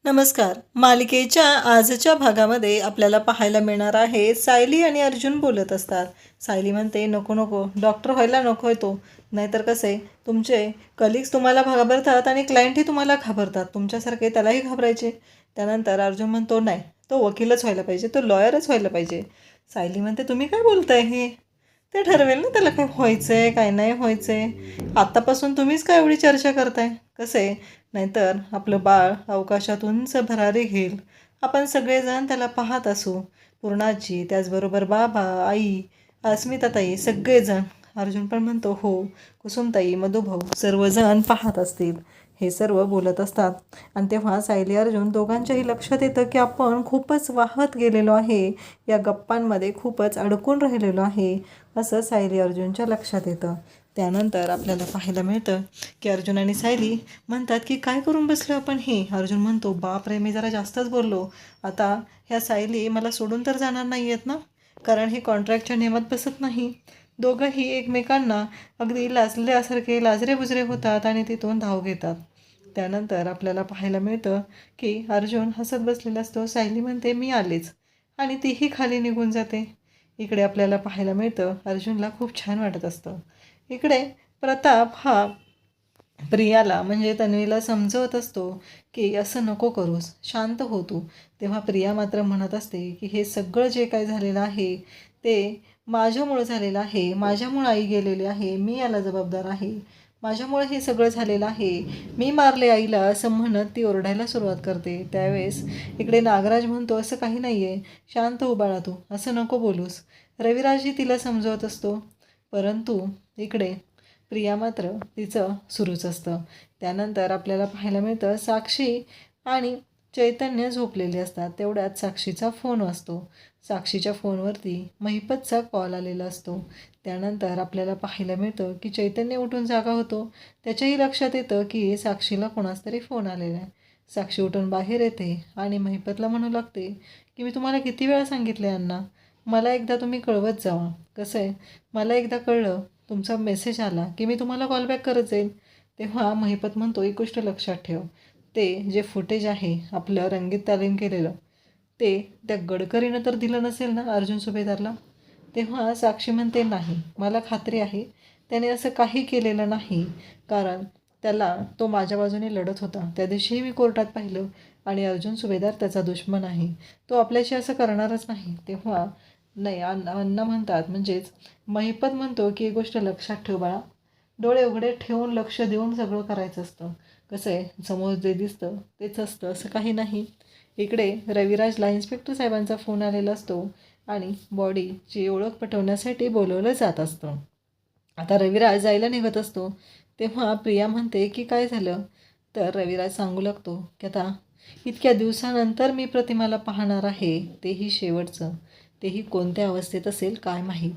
नमस्कार. मालिकेच्या आजच्या भागामध्ये आपल्याला पाहायला मिळणार आहे सायली आणि अर्जुन बोलत असतात. सायली म्हणते, नको नको, डॉक्टर व्हायला नको आहे तो. नाहीतर कसे तुमचे कलिग्स तुम्हाला घाबरतात आणि क्लायंटही तुम्हाला घाबरतात. तुमच्यासारखे त्यालाही घाबरायचे. त्यानंतर अर्जुन म्हणतो, नाही, तो वकीलच व्हायला पाहिजे, तो लॉयरच व्हायला पाहिजे. सायली म्हणते, तुम्ही काय बोलताय? हे ते ठरवेल ना त्याला काय व्हायचं आहे काय नाही व्हायचं आहे. आत्तापासून तुम्हीच काय एवढी चर्चा करताय? कसे नाहीतर आपलं बाळ अवकाशात उंच भरारी घेईल. आपण सगळेजण त्याला पाहत असू, पूर्णाजी, त्याचबरोबर बाबा, आई, अस्मिताताई, सगळेजण. अर्जुन पण म्हणतो, हो, कुसुमताई, मधुभाऊ, सर्वजण पाहत असतील. हे सर्व बोलत असतात आणि तेव्हा सायली अर्जुन दोघांच्याही लक्षात येतं की आपण खूपच वाहत गेलेलो आहे, या गप्पांमध्ये खूपच अडकून राहिलेलो आहे, असं सायली अर्जुनच्या लक्षात येतं. त्यानंतर आपल्याला पाहायला मिळतं की अर्जुन आणि सायली म्हणतात की काय करून बसलो आपण हे. अर्जुन म्हणतो, बाप रे, मी जरा जास्तच बोललो. आता ह्या सायली मला सोडून तर जाणार नाही आहेत ना, कारण हे कॉन्ट्रॅक्टच्या नियमात बसत नाही. दोघंही एकमेकांना अगदी लाजल्यासारखे लाजरे बुजरे होतात आणि तिथून धाव घेतात. त्यानंतर आपल्याला पाहायला मिळतं की अर्जुन हसत बसलेला असतो. सायली म्हणते, मी आलेच, आणि तीही खाली निघून जाते. इकडे आपल्याला पाहायला मिळतं अर्जुनला खूप छान वाटत असतं. इकडे प्रताप हा प्रियाला म्हणजे तन्वीला समजवत असतो की असं नको करूस, शांत हो तू. तेव्हा प्रिया मात्र म्हणत असते की हे सगळं जे काय झालेलं आहे ते माझ्यामुळं झालेलं आहे, माझ्यामुळं आई गेलेली आहे, मी याला जबाबदार आहे, माझ्यामुळे हे सगळं झालेलं आहे, मी मारले आईला, असं म्हणत ती ओरडायला सुरुवात करते. त्यावेळेस इकडे नागराज म्हणतो, असं काही नाही आहे, शांत हो बाळा, तू असं नको बोलूस. रविराजही तिला समजवत असतो, परंतु इकडे प्रिया मात्र तिचं सुरूच असतं. त्यानंतर आपल्याला पाहायला मिळतं साक्षी आणि चैतन्य झोपलेले असतात. तेवढ्यात साक्षीचा फोन वाजतो. साक्षीच्या फोनवरती महिपतचा कॉल आलेला असतो. त्यानंतर आपल्याला पाहायला मिळतं की चैतन्य उठून जागा होतो. त्याच्याही लक्षात येतं की साक्षीला कोणाच तरी फोन आलेला आहे. साक्षी उठून बाहेर येते आणि महिपतला म्हणू लागते की मी तुम्हाला किती वेळा सांगितले अण्णा, मला एकदा तुम्ही कळवत जावा. कसं आहे, मला एकदा कळलं, तुमचा मेसेज आला की मी तुम्हाला कॉलबॅक करत जाईल. तेव्हा महिपत म्हणतो, एक गोष्ट लक्षात ठेव, ते जे फुटेज आहे आपलं रंगीत तालीम केलेलं, ते त्या गडकरीनं तर दिलं नसेल ना अर्जुन सुभेदारला. तेव्हा साक्षी म्हणते, नाही, मला खात्री आहे त्याने असं काही केलेलं नाही, कारण त्याला तो माझ्या बाजूने लढत होता. त्या दिवशीही मी कोर्टात पाहिलं, आणि अर्जुन सुभेदार त्याचा दुश्मन आहे, तो आपल्याशी असं करणारच नाही. तेव्हा नाही, अण्णा म्हणतात, म्हणजेच महिपत म्हणतो की एक गोष्ट लक्षात ठेव बाळा, डोळे उघडे ठेवून लक्ष देऊन सगळं करायचं असतं. कसं आहे, समोर जे दिसतं तेच असतं असं काही नाही. इकडे रविराजला इन्स्पेक्टर साहेबांचा फोन आलेला असतो आणि बॉडीची ओळख पटवण्यासाठी बोलवलं जात असतं. आता रविराज जायला निघत असतो. तेव्हा प्रिया म्हणते की काय झालं. तर रविराज सांगू लागतो की आता इतक्या दिवसानंतर मी प्रतिमाला पाहणार आहे, तेही शेवटचं, तेही कोणत्या अवस्थेत असेल काय माहीत.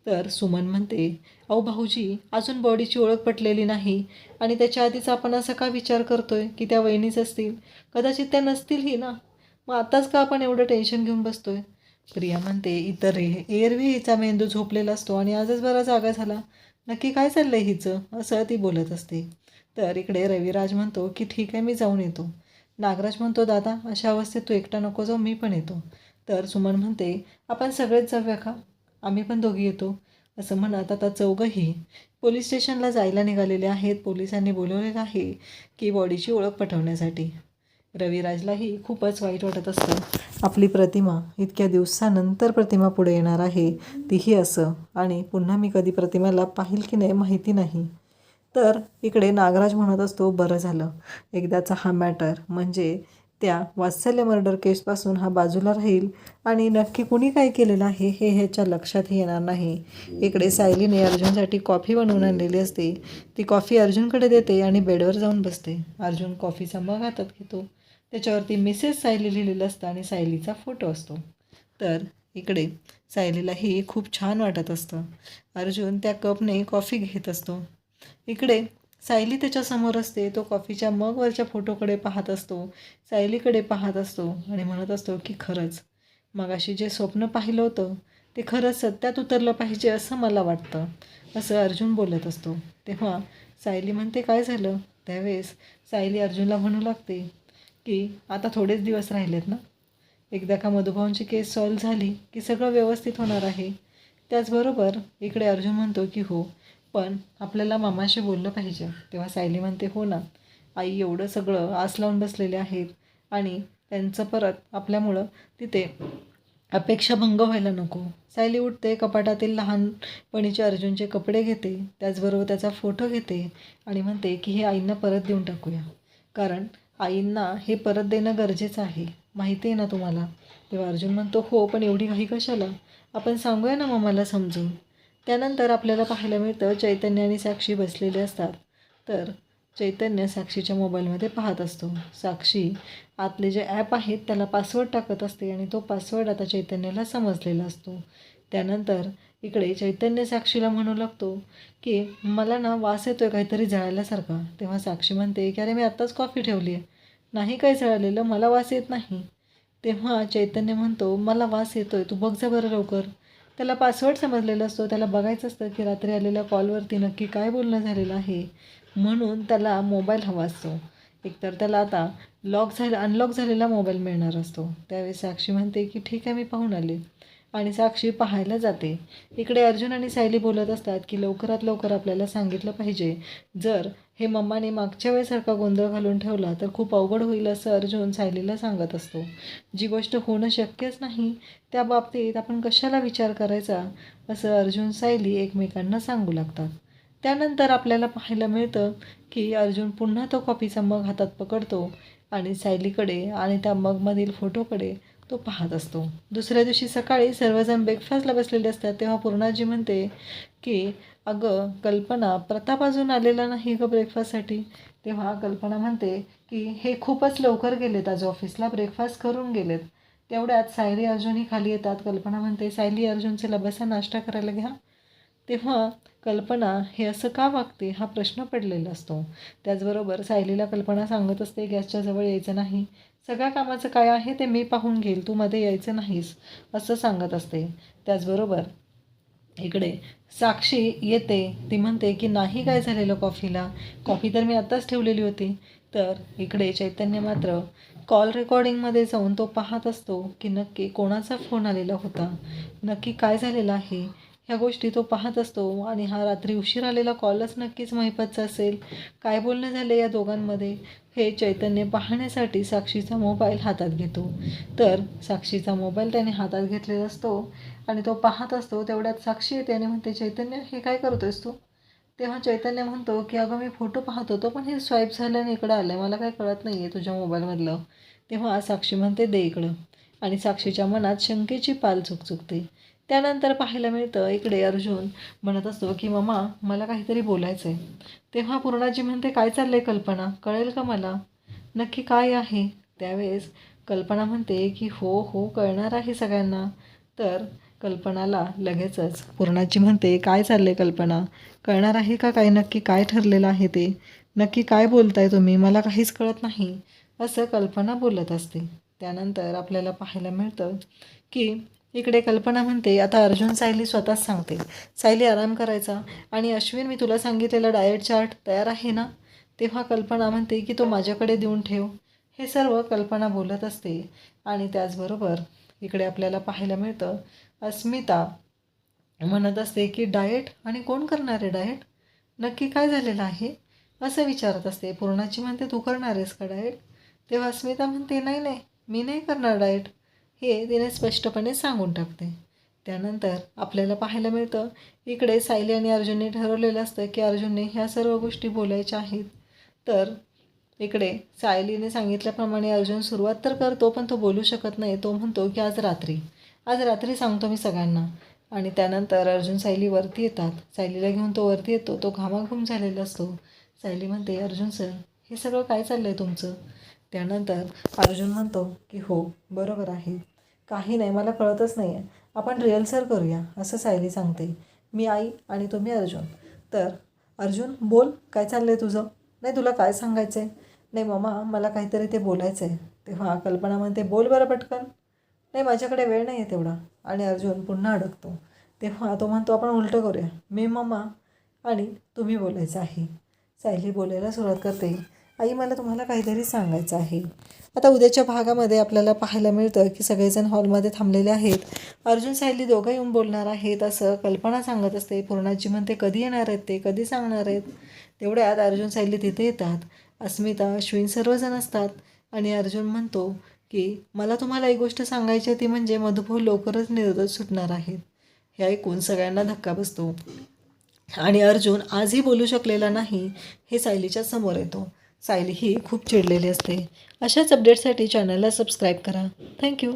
तर सुमन म्हणते, अहो भाऊजी, अजून बॉडीची ओळख पटलेली नाही, आणि त्याच्या आधीच आपण असा का विचार करतोय की त्या वहिनीच असतील, कदाचित त्या नसतीलही ना, मग आताच का आपण एवढं टेन्शन घेऊन बसतोय. प्रिया म्हणते, इतर एरवी हिचा मेंदू झोपलेला असतो आणि आजच बरा जागा झाला, नक्की काय चाललंय हिचं, असं ती बोलत असते. तर इकडे रविराज म्हणतो की ठीक आहे, मी जाऊन येतो. नागराज म्हणतो, दादा, अशा अवस्थेत तू एकटा नको जाऊ, मी पण येतो. तर सुमन म्हणते, आपण सगळेच जाऊया का, आम्ही पण दोघी येतो. असं म्हणत आता चौघंही पोलीस स्टेशनला जायला निघालेले आहेत. पोलिसांनी बोलवलेलं आहे की बॉडीची ओळख पटवण्यासाठी. रविराजलाही खूपच वाईट वाटत असतं, आपली प्रतिमा इतक्या दिवसानंतर प्रतिमा पुढे येणार आहे, तीही असं, आणि पुन्हा मी कधी प्रतिमाला पाहिल की नाही माहिती नाही. तर इकडे नागराज म्हणत असतो, बरं झालं एकदाचा हा मॅटर, म्हणजे त्या वात्सल्य मर्डर केसपासून हा बाजूला राहील आणि नक्की कुणी काय केलेलं आहे हे ह्याच्या लक्षातही येणार नाही. इकडे सायलीने अर्जुनसाठी कॉफी बनवून आणलेली असते. ती कॉफी अर्जुनकडे देते आणि बेडवर जाऊन बसते. अर्जुन कॉफीचा मग हातात घेतो. त्याच्यावरती मिसेस सायली लिहिलेलं असतं आणि सायलीचा फोटो असतो. तर इकडे सायलीलाही खूप छान वाटत असतं. अर्जुन त्या कपने कॉफी घेत असतो. इकडे सायली त्याच्यासमोर असते. तो कॉफीच्या मगवरच्या फोटोकडे पाहत असतो, सायलीकडे पाहत असतो आणि म्हणत असतो की खरंच मगाशी जे स्वप्न पाहिलं होतं ते खरंच सत्यात उतरलं पाहिजे असं मला वाटतं, असं अर्जुन बोलत असतो. तेव्हा सायली म्हणते, काय झालं. त्यावेळेस सायली अर्जुनला म्हणू लागते की आता थोडेच दिवस राहिलेत ना, एकदा का मधुभाऊंची केस सॉल्व्ह झाली की सगळं व्यवस्थित होणार आहे. त्याचबरोबर इकडे अर्जुन म्हणतो की हो, पण आपल्याला मामाशी बोललं पाहिजे. तेव्हा सायली म्हणते हो ना, आई एवढं सगळं आस लावून बसलेले आहेत आणि त्यांचं परत आपल्यामुळं तिथे अपेक्षाभंग व्हायला नको. सायली उठते, कपाटातील लहानपणीचे अर्जुनचे कपडे घेते, त्याचबरोबर त्याचा फोटो घेते आणि म्हणते की हे आईंना परत देऊन टाकूया, कारण आईंना हे परत देणं गरजेचं आहे, माहिती आहे ना तुम्हाला. तेव्हा अर्जुन म्हणतो हो, पण एवढी घाई कशाला, आपण सांगूया ना मम्माला समजून. त्यानंतर आपल्याला पाहायला मिळतं चैतन्य आणि साक्षी बसलेले असतात. तर चैतन्य साक्षीच्या मोबाईलमध्ये पाहत असतो. साक्षी आतले जे ॲप आहेत त्याला पासवर्ड टाकत असते आणि तो पासवर्ड आता चैतन्याला समजलेला असतो. त्यानंतर इकडे चैतन्य साक्षीला म्हणू लागतो की मला ना वास येतोय काहीतरी जळाल्यासारखा. तेव्हा साक्षी म्हणते की अरे मी आत्ताच कॉफी ठेवली आहे, नाही काय जळालेलं, मला वास येत नाही. तेव्हा चैतन्य म्हणतो मला वास येतोय, तू बघ जा बरं लवकर. त्याला पासवर्ड समजलेला असतो, त्याला बघायचं असतं की रात्री आलेल्या कॉलवरती नक्की काय बोलणं झालेलं आहे, म्हणून त्याला मोबाईल हवा असतो. एकतर त्याला आता अनलॉक झालेला मोबाईल मिळणार असतो. त्यावेळेस साक्षी म्हणते की ठीक आहे, मी पाहून आले आणि साक्षी पाहायला जाते. इकडे अर्जुन आणि सायली बोलत असतात की लवकरात लवकर आपल्याला सांगितलं पाहिजे, जर हे मम्माने मागच्या वेळेसारखा गोंधळ घालून ठेवला तर खूप अवघड होईल असं अर्जुन सायलीला सांगत असतो. जी गोष्ट होणं शक्यच नाही त्या बाबतीत आपण कशाला विचार करायचा, असं अर्जुन सायली एकमेकांना सांगू लागतात. त्यानंतर आपल्याला पाहायला मिळतं की अर्जुन पुन्हा तो कॉफीचा मग हातात पकडतो आणि सायलीकडे आणि त्या मगमधील फोटोकडे तो पाहत असतो. दुसऱ्या दिवशी सकाळी सर्वजण ब्रेकफास्टला बसलेले असतात. तेव्हा पूर्णाजी म्हणते की अगं कल्पना, प्रताप अजून आलेला नाही गं ब्रेकफास्टसाठी. तेव्हा कल्पना म्हणते की हे खूपच लवकर गेलेत, आज ऑफिसला ब्रेकफास्ट करून गेलेत. तेवढ्यात सायली अर्जुनही खाली येतात. कल्पना म्हणते सायली अर्जुन चला बसा, नाश्ता करायला घ्या. तेव्हा कल्पना हे असं का वागते हा प्रश्न पडलेला असतो. त्याचबरोबर सायलीला कल्पना सांगत असते गॅसच्या जवळ यायचं नाही, सगळ्या कामाचं काय आहे ते मी पाहून घेईल, तू मध्ये यायचं नाहीस, असं सांगत असते. त्याचबरोबर इकडे साक्षी येते, ती म्हणते की नाही काय झालेलं कॉफीला, कॉफी तर मी आत्ताच ठेवलेली होती. तर इकडे चैतन्य मात्र कॉल रेकॉर्डिंगमध्ये जाऊन तो पाहत असतो की नक्की कोणाचा फोन आलेला होता, नक्की काय झालेलं आहे, ह्या गोष्टी तो पाहत असतो. आणि हा रात्री उशीर आलेला कॉलच नक्कीच महिपतचा असेल, काय बोलणं झाले या दोघांमध्ये हे चैतन्य पाहण्यासाठी साक्षीचा मोबाईल हातात घेतो. तर साक्षीचा मोबाईल त्याने हातात घेतलेला असतो आणि तो पाहत असतो. तेवढ्यात साक्षी येते आणि म्हणते चैतन्य हे काय करतोयस तू. तेव्हा चैतन्य म्हणतो की अगं मी फोटो पाहत होतो, पण हे स्वाईप झालं आणि इकडं आलं, मला काय कळत नाही आहे तुझ्या मोबाईलमधलं. तेव्हा साक्षी म्हणते दे इकडं, आणि साक्षीच्या मनात शंकेची पाल चुकचुकते. त्यानंतर पाहायला मिळतं इकडे अर्जुन म्हणत असतो की मम्मा मला काहीतरी बोलायचं आहे. तेव्हा पूर्णाजी म्हणते काय चाललं आहे कल्पना, कळेल का मला, नक्की काय आहे. त्यावेळेस कल्पना म्हणते की हो हो कळणार आहे सगळ्यांना. तर कल्पनाला लगेचच पूर्णाजी म्हणते काय चाललं आहे कल्पना, कळणार आहे का काय, नक्की काय ठरलेलं आहे ते, नक्की काय बोलताय तुम्ही, मला काहीच कळत नाही, असं कल्पना बोलत असते. त्यानंतर आपल्याला पाहायला मिळतं की इकडे कल्पना म्हणते आता अर्जुन सायली स्वतःच सांगते सायली आराम करायचा, आणि अश्विन मी तुला सांगितलेला डाएट चार्ट तयार आहे ना. तेव्हा कल्पना म्हणते की तो माझ्याकडे देऊन ठेव. हे सर्व कल्पना बोलत असते. आणि त्याचबरोबर इकडे आपल्याला पाहायला मिळतं अस्मिता म्हणत असते की डाएट, आणि कोण करणार आहे डाएट, नक्की काय झालेलं आहे, असं विचारत असते. पूर्णाची म्हणते तू करणार आहेस का डाएट. तेव्हा अस्मिता म्हणते नाही नाही मी नाही करणार डाएट, हे तिने स्पष्टपणे सांगून टाकते. त्यानंतर आपल्याला पाहायला मिळतं इकडे सायली आणि अर्जुनने ठरवलेलं असतं की अर्जुनने ह्या सर्व गोष्टी बोलायच्या आहेत. तर इकडे सायलीने सांगितल्याप्रमाणे अर्जुन सुरुवात तर करतो, पण तो बोलू शकत नाही. तो म्हणतो की आज रात्री सांगतो मी सगळ्यांना. आणि त्यानंतर अर्जुन सायलीवरती येतात, सायलीला घेऊन तो वरती येतो. तो घामाघूम झालेला असतो. सायली म्हणते अर्जुन सर हे सगळं काय चाललं आहे तुमचं. त्यानंतर अर्जुन म्हणतो की हो बरोबर आहे, काही नाही मला कळतच नाही आहे, आपण रिहर्सल करूया, असं सायली सांगते. मी आई आणि तुम्ही अर्जुन. तर अर्जुन बोल काय चाललं आहे तुझं, नाही तुला काय सांगायचं आहे, नाही मामा मला काहीतरी ते बोलायचं आहे. तेव्हा कल्पना म्हणते बोल बरं पटकन, नाही माझ्याकडे वेळ नाही आहे तेवढा. आणि अर्जुन पुन्हा अडकतो. तेव्हा तो म्हणतो आपण उलटं करूया, मी मम्मा आणि तुम्ही बोलायचं आहे. सायली बोलायला सुरुवात करते आई मला तुम्हाला काहीतरी सांगायचं आहे. आता उद्याच्या भागामध्ये आपल्याला पाहायला मिळतं की सगळेजण हॉलमध्ये थांबलेले आहेत. अर्जुन सायली दोघं येऊन बोलणार आहेत असं कल्पना सांगत असते. पूर्णाजी म्हणते कधी येणार आहेत ते, कधी सांगणार आहेत. तेवढ्यात अर्जुन सायली तिथे येतात. अस्मिता अश्विन सर्वजण असतात आणि अर्जुन म्हणतो की मला तुम्हाला एक गोष्ट सांगायची आहे, ती म्हणजे मधुभाऊ लवकरच निर्दोष सुटणार आहेत. हे ऐकून सगळ्यांना धक्का बसतो आणि अर्जुन आजही बोलू शकलेला नाही हे सायलीच्या समोर येतो. सायली ही खूप चिडलेली असते. अशाच अपडेटसाठी चॅनलला सबस्क्राईब करा. थँक्यू.